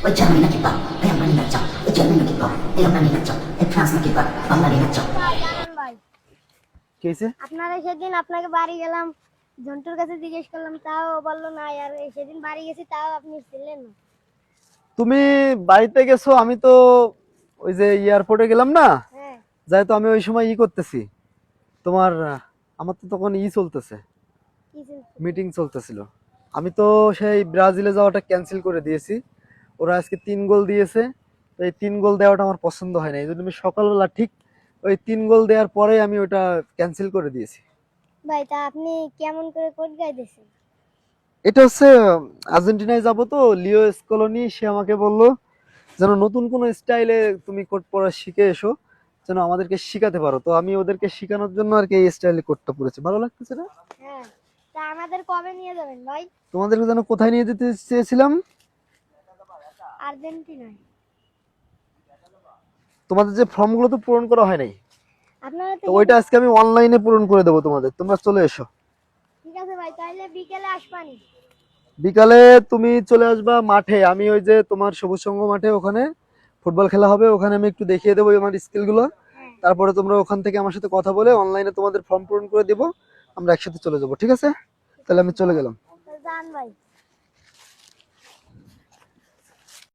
ওই জার্মানি না কিপার এই আম্বানি বাচ্চা, ওই জার্মানি না কিপার এই আম্বানি বাচ্চা, এই ফ্রান্স না কিপার বাংলাদেশ বাচ্চা। জানেন ভাই, কি হয়েছে? আপনারা সেদিন আপনাকে বাড়ি গেলাম, ঝন্টুর কাছে জিজ্ঞেস করলাম, তাও বললো না। আর সেদিন বাড়ি গেছি, তাও আপনি ছিলেন না। তুমি বাড়িতে গেছো, আমি তো ওই যে এয়ারপোর্টে গেলাম না, হ্যাঁ, যাই তো আমি ওই সময় করতেছি তোমার, আমার তো তখন চলতেছে, কি ছিল? মিটিং চলতেছিল। আমি তো সেই ব্রাজিলে যাওয়াটা ক্যান্সেল করে দিয়েছি। ওরা আজকে 3 গোল দিয়েছে, তো এই 3 গোল দেওয়াটা আমার পছন্দ হয় না, এই জন্য আমি সকালবেলা ঠিক ওই 3 গোল দেওয়ার পরে আমি ওটা ক্যান্সেল করে দিয়েছি। ভাই, তা আপনি কেমন করে কোট গাইতেছেন? এটা হচ্ছে আর্জেন্টিনায় যাব তো, লিও স্কলোনি সে আমাকে বললো যেন নতুন কোন স্টাইলে তুমি কোট পরা শিখে এসো, যেন আমাদেরকে শিখাতে পারো। তো আমি ওদেরকে শেখানোর জন্য আর কি এই স্টাইলে কোটটা পরেছি, ভালো লাগতেছে না? হ্যাঁ, তা আমাদের কবে নিয়ে যাবেন ভাই? তোমাদেরকে যেন কোথায় নিয়ে যেতে চেয়েছিলাম? আর্জেন্টিনায়। তোমাদের যে ফর্মগুলো তো পূরণ করা হয় নাই, আপনারা তো তো ওইটা আজকে আমি অনলাইনে পূরণ করে দেবো তোমাদের, তোমরা চলে এসো। ঠিক আছে ভাই, তাহলে বিকেলে আসবানি। বিকালে তুমি চলে আসবা মাঠে, আমি ওই যে তোমার সবুজ সংঘ মাঠে ওখানে ফুটবল খেলা হবে, ওখানে আমি একটু দেখিয়ে দেবো আমার স্কিলগুলো। হ্যাঁ, তারপরে তোমরা ওখান থেকে আমার সাথে কথা বলে অনলাইনে তোমাদের ফর্ম পূরণ করে দেবো, আমরা একসাথে চলে যাবো, ঠিক আছে? তাহলে আমি চলে গেলাম। যান ভাই।